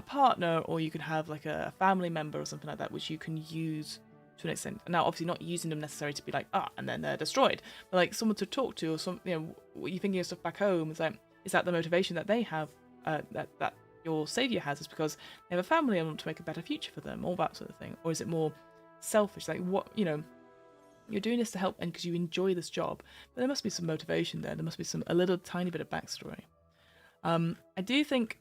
[SPEAKER 1] partner, or you can have like a family member or something like that, which you can use to an extent. Now, obviously, not using them necessarily to be like, and then they're destroyed, but like someone to talk to, or some, you're thinking of stuff back home. It's like, is that the motivation that they have, that your savior has, is because they have a family and want to make a better future for them, all that sort of thing? Or is it more selfish, like, what, you're doing this to help and because you enjoy this job, but there must be some motivation there. There must be a little tiny bit of backstory. I do think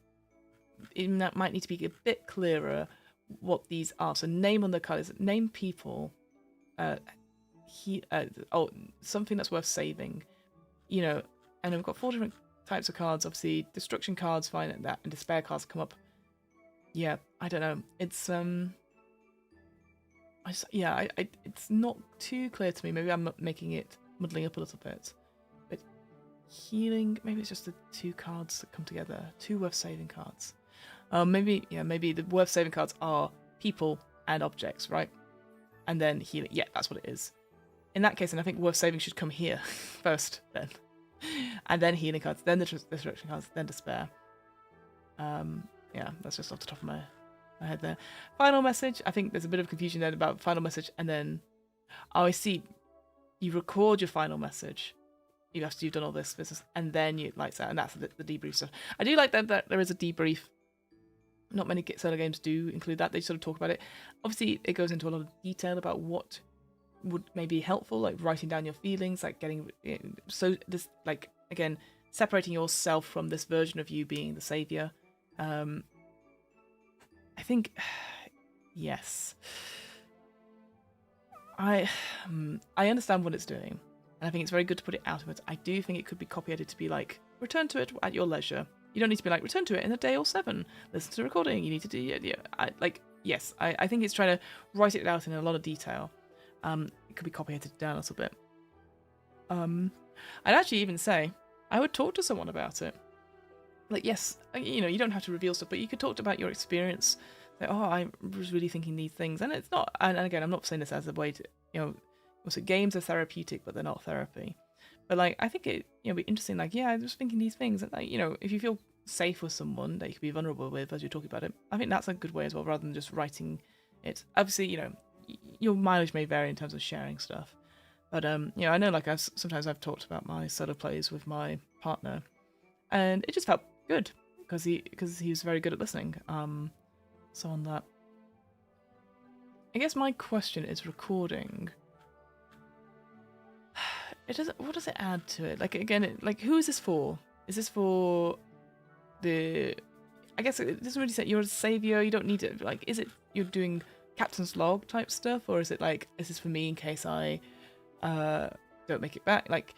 [SPEAKER 1] that might need to be a bit clearer what these are. So name on the card, name people, something that's worth saving, and we've got 4 different types of cards. Obviously, destruction cards, fine at that, and despair cards come up. Yeah, I don't know. It's it's not too clear to me. Maybe I'm muddling up a little bit. But healing, maybe it's just the 2 cards that come together, 2 worth saving cards. Maybe the worth saving cards are people and objects, right? And then healing. Yeah, that's what it is. In that case, and I think worth saving should come here first, then. And then healing cards, then the destruction cards, then despair. That's just off the top of my head there. Final message. I think there's a bit of confusion there about final message, and then I see you record your final message. You've done all this business, and then you lights out, and that's the debrief stuff. I do like that there is a debrief. Not many solo games do include that. They sort of talk about it. Obviously, it goes into a lot of detail about what would maybe helpful, like writing down your feelings, like getting so this, like, again, separating yourself from this version of you being the savior. I think yes, I understand what it's doing, and I think it's very good to put it out of it. I do think it could be copy-edited to be like, return to it at your leisure. You don't need to be like, return to it in a day or 7. Listen to the recording. You need to do yes. I think it's trying to write it out in a lot of detail. It could be copy-edited down a little bit. I'd actually even say I would talk to someone about it. Like, yes, you don't have to reveal stuff, but you could talk about your experience. Like, I was really thinking these things, and it's not. And again, I'm not saying this as a way to, also games are therapeutic, but they're not therapy. But like, I think it, be interesting. Like, I was thinking these things, and like, if you feel safe with someone that you could be vulnerable with as you're talking about it, I think that's a good way as well, rather than just writing it. Obviously, your mileage may vary in terms of sharing stuff, but I know, like, sometimes I've talked about my solo plays with my partner, and it just felt good because he was very good at listening. So on that, I guess my question is recording. What does it add to it? Like, again, who is this for? Is this for the? I guess it doesn't really say you're a savior. You don't need it. Like, is it you're doing captain's log type stuff, or is it like, is this for me in case I don't make it back? Like,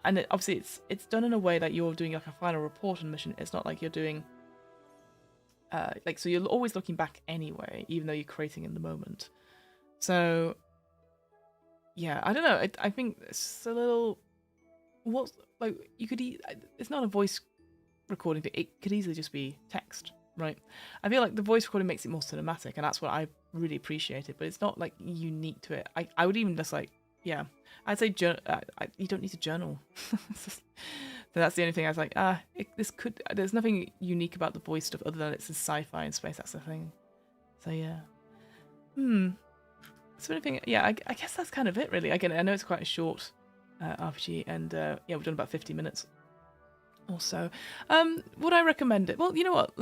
[SPEAKER 1] and obviously it's done in a way that you're doing like a final report on mission. It's not like you're doing so you're always looking back anyway, even though you're creating in the moment. So yeah, I don't know. I think it's a little. What's like you could. It's not a voice recording thing. It could easily just be text, right? I feel like the voice recording makes it more cinematic, and that's what I really appreciated. But it's not like unique to it. I would even just like, I'd say you don't need to journal. So that's the only thing I was like, there's nothing unique about the voice stuff other than it's a sci-fi in space. That's the thing. So yeah. So anything, I guess that's kind of it really. Again, I know it's quite a short RPG, and we've done about 50 minutes or so. Would I recommend it? Well, you know what?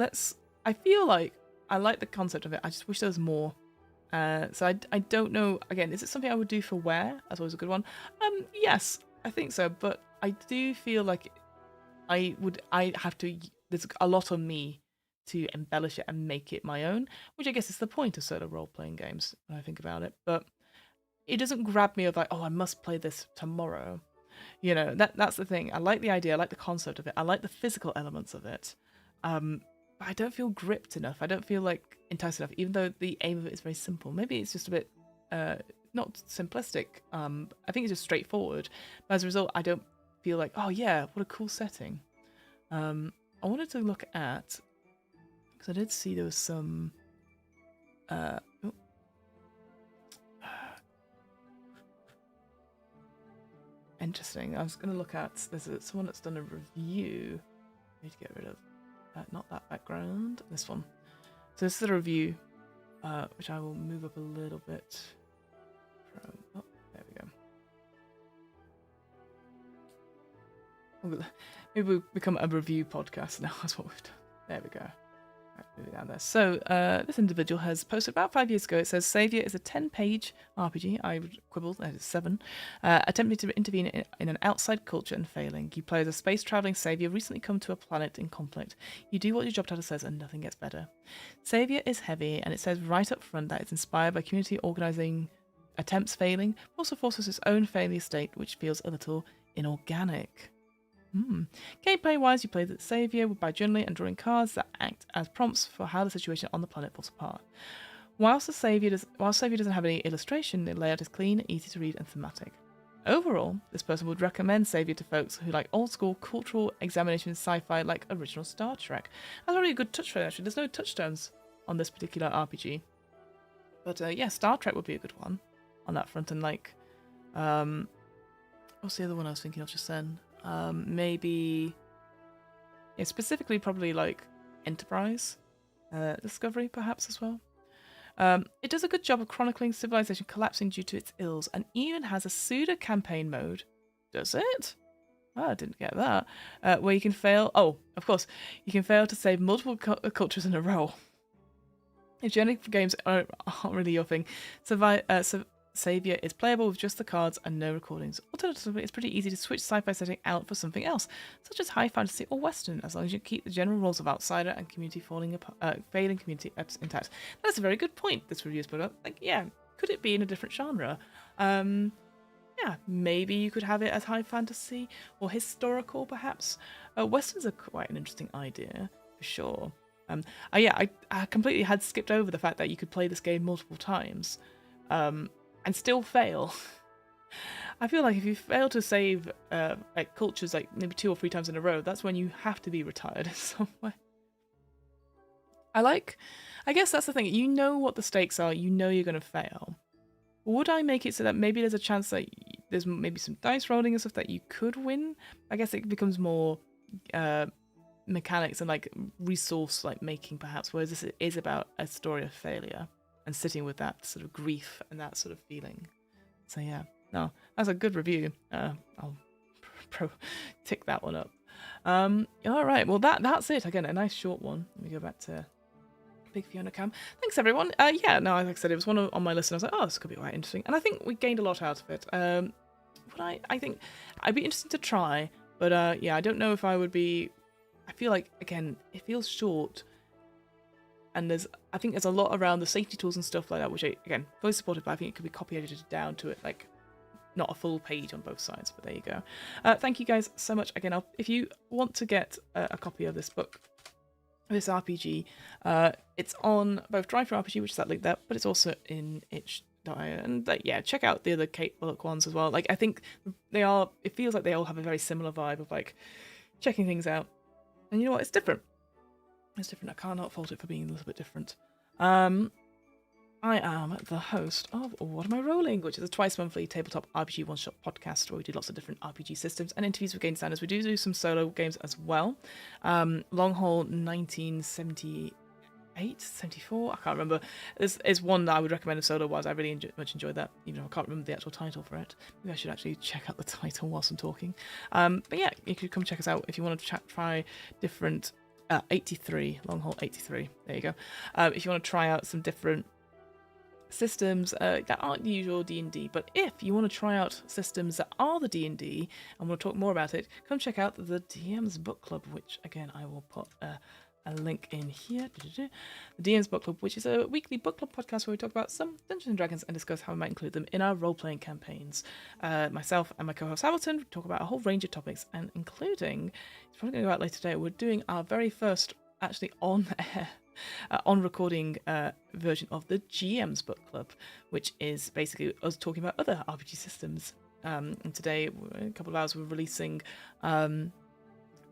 [SPEAKER 1] I feel like I like the concept of it. I just wish there was more. So I don't know. Again, is it something I would do for wear? That's always a good one. Yes, I think so. But I do feel like I have to. There's a lot on me to embellish it and make it my own, which I guess is the point of sort of role-playing games when I think about it. But it doesn't grab me of like, oh, I must play this tomorrow. You know, that's the thing. I like the idea. I like the concept of it. I like the physical elements of it. But I don't feel gripped enough. I don't feel like enticed enough, even though the aim of it is very simple. Maybe it's just a bit not simplistic. I think it's just straightforward. But as a result, I don't feel like, oh yeah, what a cool setting. I wanted to look at, because I did see there was some. Interesting. I was going to look at. There's someone that's done a review. I need to get rid of. Not that background. This one. So this is a review, which I will move up a little bit. Oh, there we go. Maybe we'll become a review podcast now. That's what we've done. There we go. Move it down there. So this individual has posted about 5 years ago. It says Savior is a 10-page RPG. I would quibble that it's 7. Attempting to intervene in an outside culture and failing. You play as a space-traveling savior recently come to a planet in conflict. You do what your job title says and nothing gets better. Savior is heavy, and it says right up front that it's inspired by community organizing attempts failing, but also forces its own failure state, which feels a little inorganic. Gameplay-wise, you play the Saviour by journaling and drawing cards that act as prompts for how the situation on the planet falls apart. Whilst Saviour doesn't have any illustration, the layout is clean, easy to read, and thematic. Overall, this person would recommend Saviour to folks who like old-school cultural examination sci-fi like original Star Trek. That's already a good touch for it, actually. There's no touchstones on this particular RPG. But yeah, Star Trek would be a good one on that front. And like, what's the other one I was thinking of just then? Maybe, yeah, specifically probably like Enterprise, Discovery perhaps as well. It does a good job of chronicling civilization collapsing due to its ills, and even has a pseudo-campaign mode. Does it? Oh, I didn't get that. Where you can fail. Oh, of course, you can fail to save multiple cultures in a row. If generic games aren't really your thing, Saviour is playable with just the cards and no recordings. Alternatively, it's pretty easy to switch sci-fi setting out for something else, such as high fantasy or western, as long as you keep the general roles of outsider and community failing community intact. That's a very good point this review's put up. Like, yeah, could it be in a different genre? Yeah, maybe you could have it as high fantasy or historical, perhaps. Westerns are quite an interesting idea, for sure. I completely had skipped over the fact that you could play this game multiple times. And still fail. I feel like if you fail to save like cultures like maybe 2 or 3 times in a row, that's when you have to be retired in some way. I guess that's the thing. You know what the stakes are. You know you're going to fail. Would I make it so that maybe there's a chance that there's maybe some dice rolling and stuff that you could win? I guess it becomes more mechanics and like resource like making perhaps, whereas this is about a story of failure. And sitting with that sort of grief and that sort of feeling. So yeah, no, that's a good review. I'll tick that one up. All right, well that's it. Again, a nice short one. Let me go back to Big Fiona Cam. Thanks everyone. Yeah, no, like I said, it was one on my list, and I was like, oh, this could be quite interesting. And I think we gained a lot out of it. I think I'd be interested to try, but yeah, I don't know if I would be. I feel like again, it feels short. And I think there's a lot around the safety tools and stuff like that, which I, again, fully supported, but I think it could be copy edited down to it, like, not a full page on both sides, but there you go. Thank you guys so much. Again, if you want to get a copy of this book, this RPG, it's on both Drive4RPG, which is that link there, but it's also in itch.io. And yeah, check out the other Kate Bullock ones as well. Like, I think it feels like they all have a very similar vibe of, like, checking things out. And you know what? It's different. It's different. I cannot fault it for being a little bit different. I am the host of What Am I Rolling, which is a twice-monthly tabletop RPG one-shot podcast where we do lots of different RPG systems and interviews with game designers. We do some solo games as well. Long Haul 1978, 74, I can't remember. Is one that I would recommend of solo-wise. I really much enjoyed that, even though I can't remember the actual title for it. Maybe I should actually check out the title whilst I'm talking. But yeah, you could come check us out if you want to try different 83, long haul 83. There you go. If you want to try out some different systems that aren't the usual D&D, but if you want to try out systems that are the D&D and want to talk more about it, come check out the DM's Book Club, which again I will put a link in here. The DM's Book Club, which is a weekly book club podcast where we talk about some Dungeons and Dragons and discuss how we might include them in our role-playing campaigns. Myself and my co-host Hamilton talk about a whole range of topics, and including, it's probably going to go out later today, we're doing our very first actually on-air on recording version of the GM's Book Club, which is basically us talking about other RPG systems. And today, in a couple of hours, we're releasing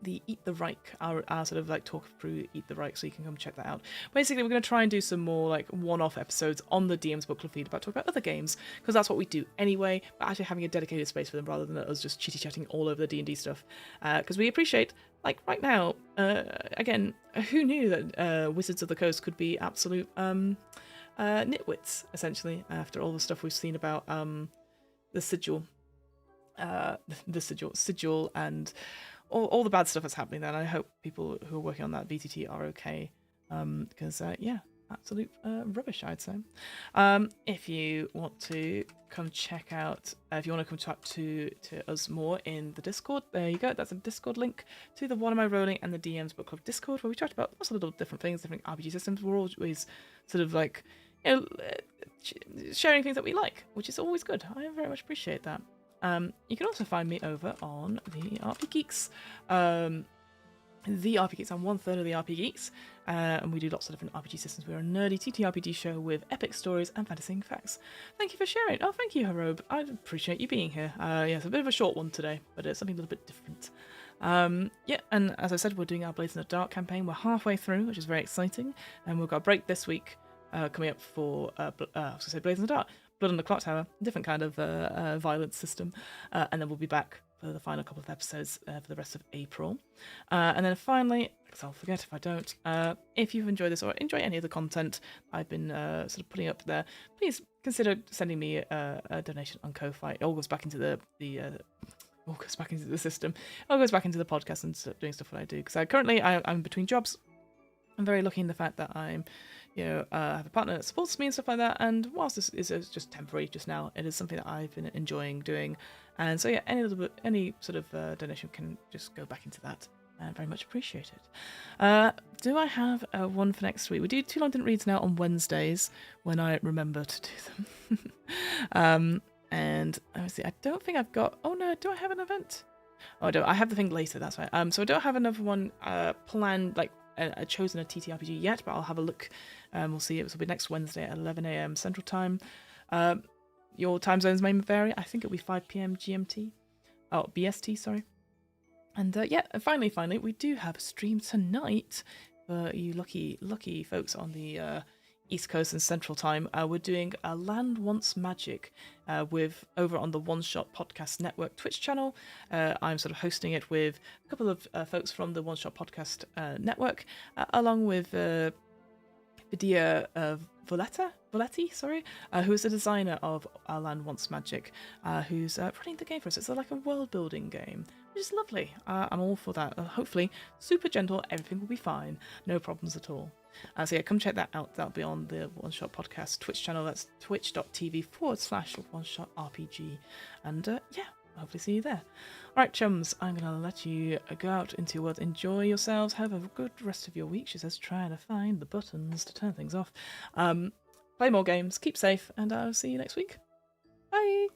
[SPEAKER 1] the Eat the Reich, our sort of like talk through Eat the Reich, so you can come check that out. Basically, we're going to try and do some more like one-off episodes on the DM's Book Club feed about talking about other games, because that's what we do anyway, but actually having a dedicated space for them rather than us just chitty-chatting all over the D&D stuff. Because we appreciate, like right now, again, who knew that Wizards of the Coast could be absolute nitwits, essentially, after all the stuff we've seen about the sigil, and all the bad stuff that's happening there. And I hope people who are working on that BTT are okay, because absolute rubbish, I'd say. If you want to come check out, if you want to come talk to us more in the Discord, there you go. That's a Discord link to the What Am I Rolling and the DM's Book Club Discord, where we talked about lots of little different things, different RPG systems. We're always sort of like, sharing things that we like, which is always good. I very much appreciate that. You can also find me over on the RP Geeks. The RP Geeks, I'm 1/3 of the RP Geeks, and we do lots of different RPG systems. We're a nerdy TTRPG show with epic stories and fantasy facts. Thank you for sharing. Oh, thank you, Harob. I appreciate you being here. It's a bit of a short one today, but it's something a little bit different. And as I said, we're doing our Blades in the Dark campaign. We're halfway through, which is very exciting, and we've got a break this week coming up for I was going to say Blades in the Dark. Blood on the Clock Tower, different kind of violence system, and then we'll be back for the final couple of episodes for the rest of April. And then finally, because I'll forget if I don't, if you've enjoyed this or enjoy any of the content I've been sort of putting up there, please consider sending me a donation on Ko-Fi. It all goes back into the system. It all goes back into the podcast and doing stuff that I do. Because currently I'm between jobs. I'm very lucky in the fact that I'm, have a partner that supports me and stuff like that. And whilst this is just temporary just now, it is something that I've been enjoying doing. And so yeah, any sort of donation can just go back into that. And very much appreciate it. Do I have one for next week? We do Too Long Didn't Reads now on Wednesdays when I remember to do them. And obviously, I don't think I've got. Oh no, do I have an event? Oh, I don't. I have the thing later. That's right. So I don't have another one planned, like chosen a TTRPG yet, but I'll have a look. We'll see. It will be next Wednesday at 11 a.m. Central Time. Your time zones may vary. I think it'll be 5 p.m. GMT. Oh, BST. Sorry. And and finally, we do have a stream tonight for you lucky folks on the East Coast and Central Time. We're doing a Land Wants Magic with over on the One Shot Podcast Network Twitch channel. I'm sort of hosting it with a couple of folks from the One Shot Podcast Network, along with Vidia Voletti, who is the designer of Our Land Wants Magic, who's running the game for us. It's like a world-building game, which is lovely. I'm all for that. Hopefully, super gentle, everything will be fine. No problems at all. So yeah, come check that out. That'll be on the One Shot Podcast Twitch channel. That's twitch.tv/OneShotRPG. And hopefully see you there. Alright, chums, I'm going to let you go out into your world. Enjoy yourselves. Have a good rest of your week. She says, trying to find the buttons to turn things off. Play more games. Keep safe. And I'll see you next week. Bye!